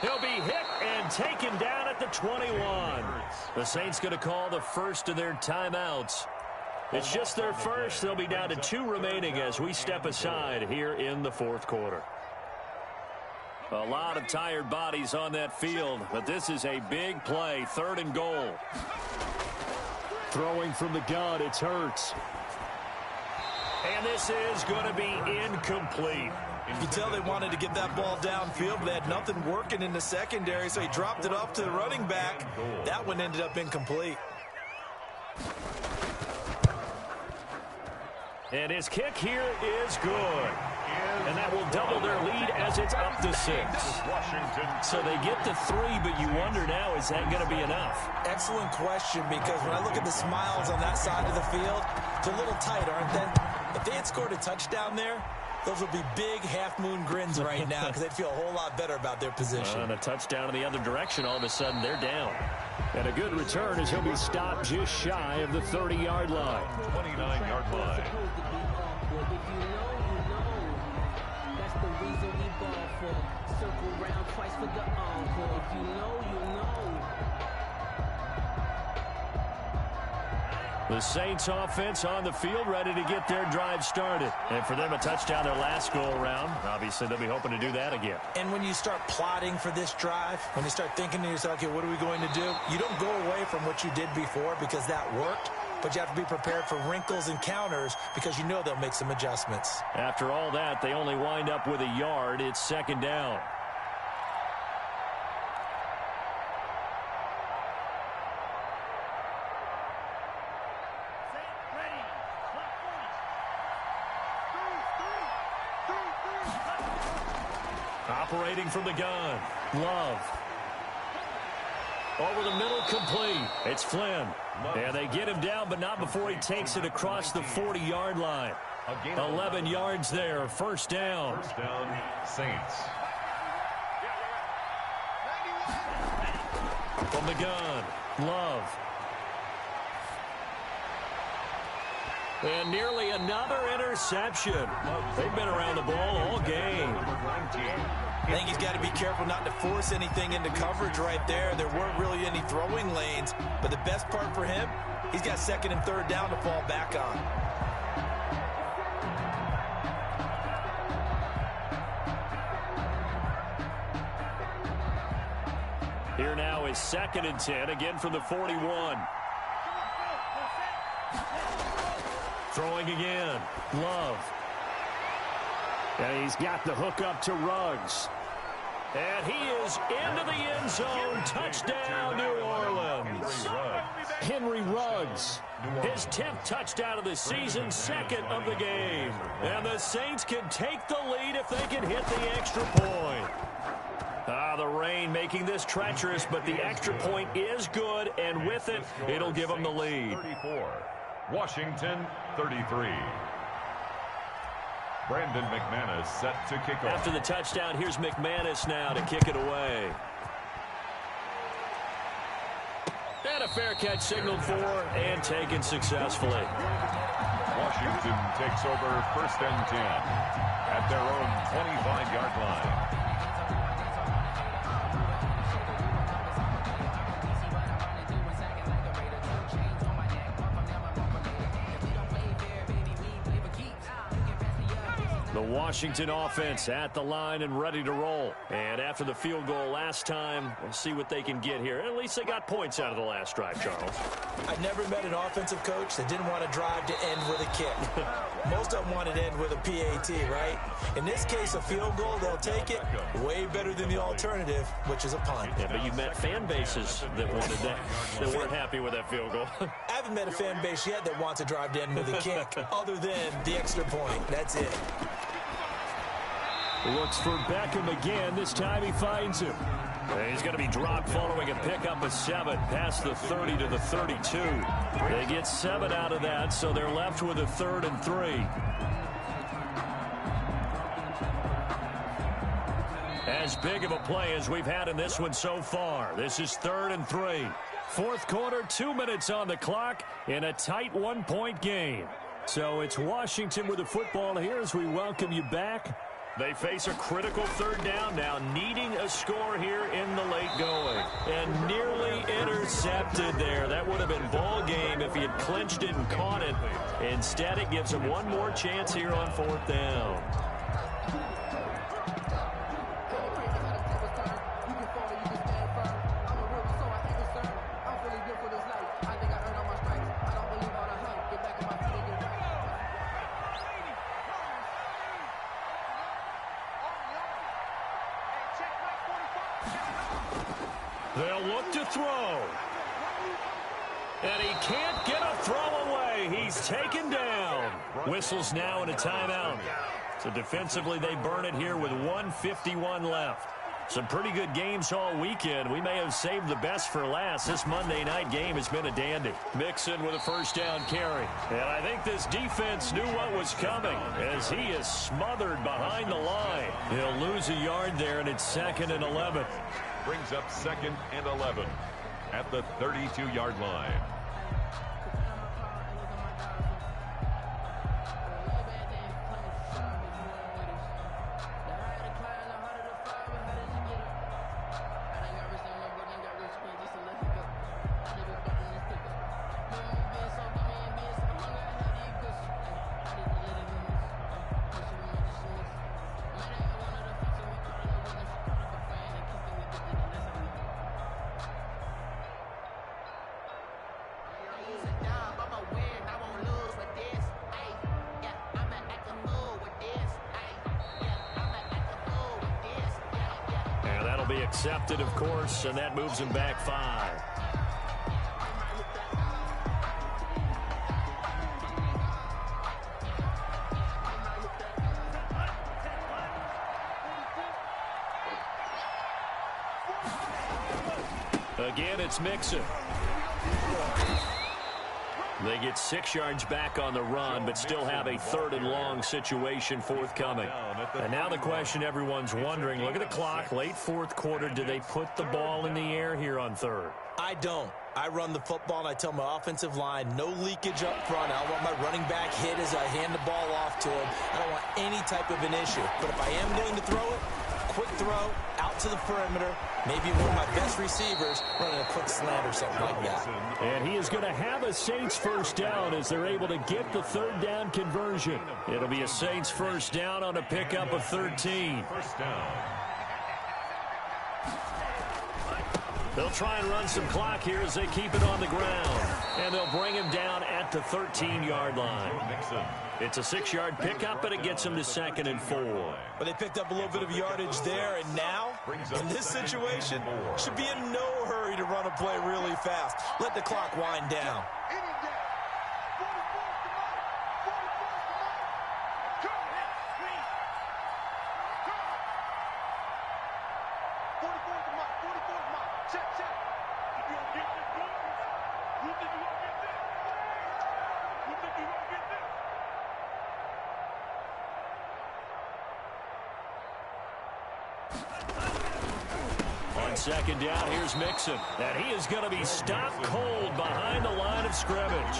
He'll be hit and taken down at the 21. The Saints going to call the first of their timeouts. It's just their first. They'll be down to 2 remaining as we step aside here in the 4th quarter. A lot of tired bodies on that field, but this is a big play. 3rd and goal. Throwing from the gun, it's Hurts. And this is going to be incomplete. You tell they wanted to get that ball downfield, but they had nothing working in the secondary, so he dropped it off to the running back. That one ended up incomplete. And his kick here is good. And that will double their lead as it's up to 6. So they get to 3, but you wonder now, is that going to be enough? Excellent question, because when I look at the smiles on that side of the field, it's a little tight, aren't they? If they had scored a touchdown there, those would be big half-moon grins right now because they'd feel a whole lot better about their position. And a touchdown in the other direction, all of a sudden they're down. And a good return as he'll be stopped just shy of the 30-yard line. 29-yard line. That's the reason we ball for. Circle round twice for the encore. If you know, you know. The Saints offense on the field, ready to get their drive started. And for them, a touchdown their last go-around. Obviously, they'll be hoping to do that again. And when you start plotting for this drive, when you start thinking to yourself, okay, what are we going to do? You don't go away from what you did before because that worked. But you have to be prepared for wrinkles and counters because you know they'll make some adjustments. After all that, they only wind up with a yard. It's 2nd down. Operating from the gun. Love. Over the middle, complete. It's Flynn. And they get him down, but not before he takes it across the 40-yard line. 11 yards there. 1st down. 1st down, Saints. From the gun. Love. And nearly another interception. They've been around the ball all game. Number 19. I think he's got to be careful not to force anything into coverage right there. There weren't really any throwing lanes, but the best part for him, he's got second and third down to fall back on. Here now is 2nd and 10, again from the 41. Throwing again. Love. And he's got the hook up to Ruggs. And he is into the end zone. Touchdown, New Orleans. Henry Ruggs. His 10th touchdown of the season, 2nd of the game. And the Saints can take the lead if they can hit the extra point. The rain making this treacherous, but the extra point is good, and with it, it'll give them the lead. 34. Washington, 33. Brandon McManus set to kick off. After the touchdown, here's McManus now to kick it away. And a fair catch signaled for and taken successfully. Washington takes over 1st and 10 at their own 25-yard line. The Washington offense at the line and ready to roll. And after the field goal last time, we'll see what they can get here. At least they got points out of the last drive, Charles. I never met an offensive coach that didn't want to drive to end with a kick. Most of them wanted to end with a PAT, right? In this case, a field goal, they'll take it. Way better than the alternative, which is a punt. Yeah, but you've met fan bases that wanted that, that weren't happy with that field goal. I haven't met a fan base yet that wants to drive to end with a kick, other than the extra point. That's it. Looks for Beckham again. This time he finds him. And he's going to be dropped following a pickup of 7 past the 30 to the 32. They get 7 out of that, so they're left with a 3rd and 3. As big of a play as we've had in this one so far. This is 3rd and 3. 4th quarter, 2 minutes on the clock in a tight 1-point game. So it's Washington with the football here as we welcome you back. They face a critical 3rd down now, needing a score here in the late going. And nearly intercepted there. That would have been ball game if he had clinched it and caught it. Instead, it gives him one more chance here on 4th down. They'll look to throw. And he can't get a throw away. He's taken down. Whistles now in a timeout. So defensively, they burn it here with 1:51 left. Some pretty good games all weekend. We may have saved the best for last. This Monday night game has been a dandy. Mixon with a 1st down carry. And I think this defense knew what was coming as he is smothered behind the line. He'll lose a yard there, and it's 2nd and 11. Brings up 2nd and 11 at the 32-yard line. Be accepted, of course, and that moves him back 5. Again, it's Mixon. They get 6 yards back on the run, but still have a 3rd and long situation forthcoming. And now the question everyone's wondering, look at the clock, late 4th quarter, do they put the ball in the air here on 3rd? I don't. I run the football, and I tell my offensive line, no leakage up front. I don't want my running back hit as I hand the ball off to him. I don't want any type of an issue. But if I am going to throw it, quick throw out to the perimeter. Maybe one of my best receivers running a quick slant or something like that. And he is going to have a Saints first down as they're able to get the third down conversion. It'll be a Saints first down on a pickup of 13. First down. They'll try and run some clock here as they keep it on the ground. And they'll bring him down at the 13-yard line. It's a 6-yard pickup, and it gets him to 2nd and 4. But they picked up a little bit of yardage there, and now, in this situation, should be in no hurry to run a play really fast. Let the clock wind down. On 2nd down, here's Mixon. And he is going to be stopped cold behind the line of scrimmage.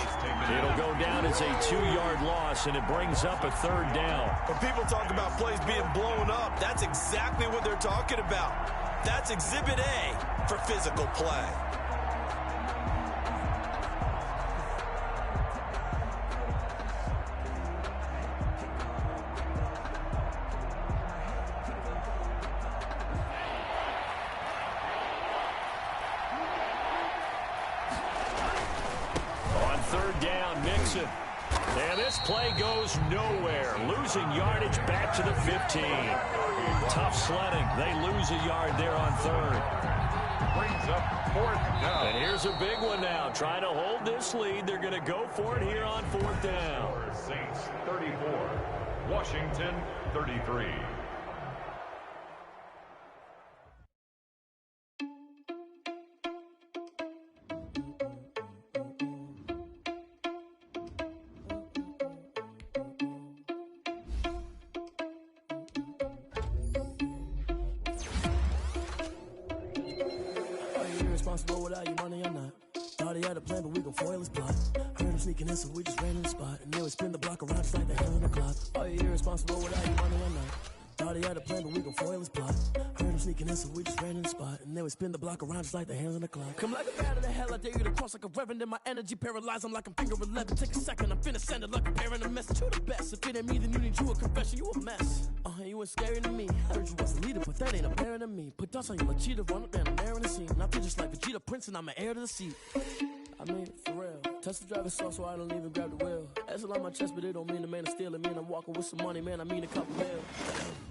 It'll go down as a 2-yard loss, and it brings up a 3rd down. When people talk about plays being blown up, that's exactly what they're talking about. That's Exhibit A for physical play. And this play goes nowhere. Losing yardage back to the 15. Tough sledding. They lose a yard there on 3rd. Brings up 4th down. And here's a big one now. Trying to hold this lead. They're going to go for it here on 4th down. Saints 34. Washington 33. Without your money or not. Thought he had a plan, but we gon' foil his plot. Heard him sneaking in, so we just ran in the spot. And then we spin the block around just like the hell on the clock. Are you irresponsible without your money or not? Thought he had a plan, but we gon' foil his plot. Heard him sneaking in, so we just ran in the spot. And then we spin the block around just like the hands on the clock. Come like a bat of the hell, I dare you to cross like a reverend. In my energy paralyzed, I'm like I'm finger 11. Take a second, I'm finna send it like a parent a message to the best. If it ain't me, then you need you a confession, you a mess. You ain't scary to me. Heard you was a leader, but that ain't apparent to me. Put dust on you, cheetah, run up down the air in the scene. I feel just like Vegeta Prince, and I'm an heir to the seat. I mean, for real. Touch the driver's soft, so I don't even grab the wheel. That's on my chest, but it don't mean the man is stealing. Man, I'm walking with some money, man, I mean a couple mil.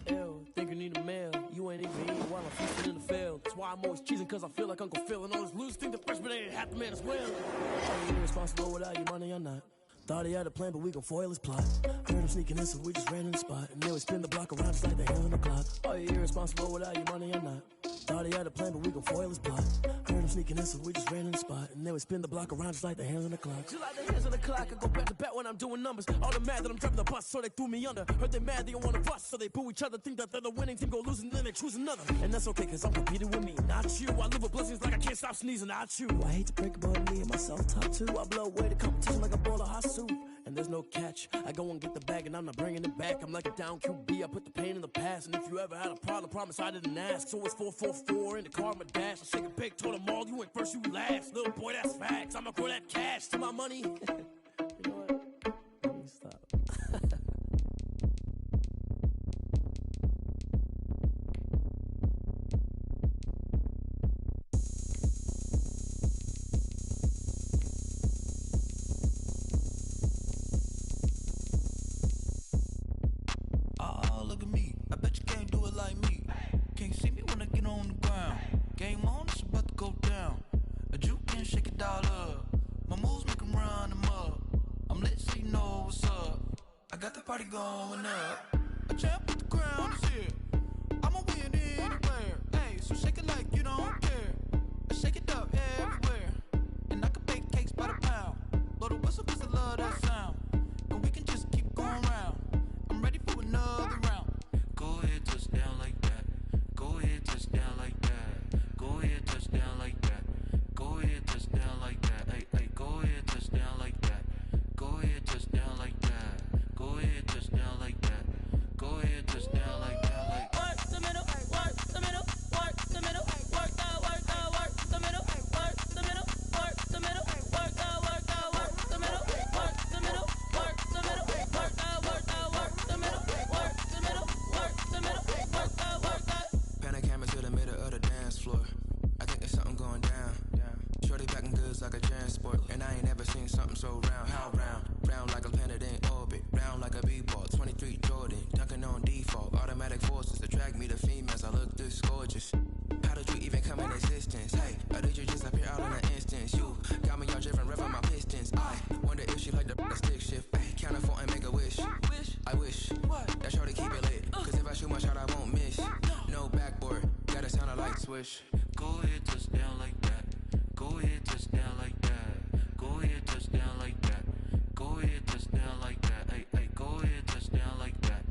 Ew, think you need a mail. You ain't even eating while I'm feasting in the field. That's why I'm always cheesing, cause I feel like Uncle Phil. And all those losers think the freshman ain't half the man as well. Are you irresponsible without your money or not? Thought he had a plan, but we gon' foil his plot. Heard him sneaking in, so we just ran in the spot. And then we spin the block around just like the hands on the clock. Are you irresponsible without your money or not? Thought he had a plan, but we gon' foil his plot. Heard him sneaking in, so we just ran in the spot. And then we spin the block around just like the hands on the clock. Just like the hands on the clock, I go back to back when I'm doing numbers. All the mad that I'm driving the bus, so they threw me under. Heard they mad, they don't wanna bust, so they boo each other. Think that they're the winning team, go losing, then they choose another. And that's okay, cause I'm competing with me, not you. I live with blessings like I can't stop sneezing, not you. I hate to break it, but me and myself top two. I blow away the competition like a bowl of hot soup. And there's no catch. I go and get the bag and I'm not bringing it back. I'm like a down QB. I put the pain in the past. And if you ever had a problem, promise I didn't ask. So it's 4-4-4 in the car, my dash. I shake a pig, told them all, you went first, you last. Little boy, that's facts. I'ma grow that cash to my money. You know what? Let me stop. Party going up. A champ with the crown is here. I'ma win anywhere. Hey, so shake it like you don't care. I shake it up everywhere. And I can bake cakes by the pound. Blow the whistle cause I love that sound. And we can just keep going round. I'm ready for another round. Go ahead, touch down like that. Go ahead, touch down like that. Go ahead, touch down like that. Go ahead, touch down like that. Hey, hey, go ahead, touch down like that. Go ahead, touch down like that. Go ahead, touch down like that. swish. Go ahead, touchdown like that. Go ahead, touchdown like that. Go ahead, touchdown like that. Go ahead, touchdown like that. Hey, hey, go ahead, touchdown like that.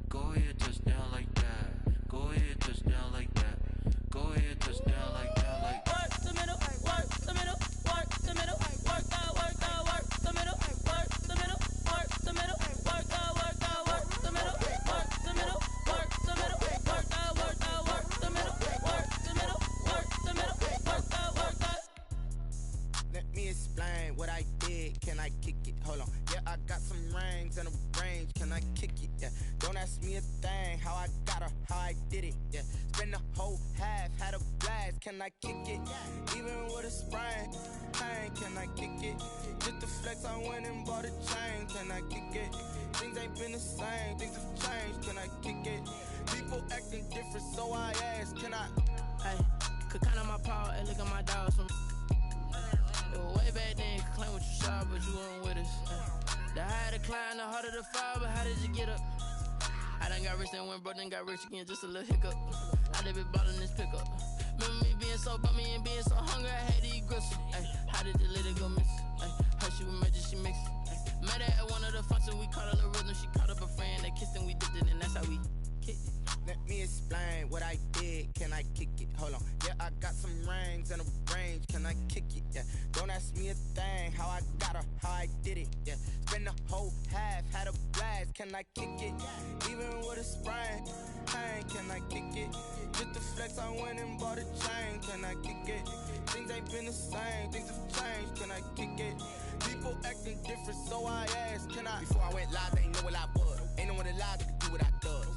Go ahead, touchdown like that. Go ahead, touchdown like that. Go ahead, touchdown like that. Like work the middle, work the middle, work the middle, work the middle, work the middle, work the middle, work the middle, work the middle, work the middle, work the middle, work the middle, work the middle, work the. Let me explain what I did. Can I kick it? Hold on. Yeah, I got some rings and a range. Can I kick it? Yeah. Don't ask me a thing. How I got her, how I did it. Yeah. Spend the whole half, had a blast. Can I kick it? Even with a sprain. Pain, can I kick it? Just the flex, I went and bought a chain. Can I kick it? Things ain't been the same. Things have changed. Can I kick it? People acting different, so I ask. Can I? Hey, could count on my power and look at my dogs from. It was way back then, could claim what you saw, but you weren't with us. The higher the climb, the harder the fall, but how did you get up? I done got rich and went broke, then got rich again, just a little hiccup. I done been ballin' this pickup. Remember me being so bummy and being so hungry, I had to eat gristle. Ay, how did the lady go miss? Ay, her she was magic, she mixed. Met her at one of the functions, we caught her the rhythm, she caught up a friend, they kissed and we dipped it, and that's how we kicked it. Let me explain what I did. Can I kick it? Hold on. Yeah, I got some rings and a range. Can I kick it? Yeah. Don't ask me a thing. How I got her, how I did it. Yeah. Spend the whole half, had a blast. Can I kick it? Even with a sprain. Pain, can I kick it? Just the flex, I went and bought a chain. Can I kick it? Things ain't been the same. Things have changed. Can I kick it? People acting different, so I asked. Can I? Before I went live, they ain't know what I was. Ain't no one alive that could do what I does.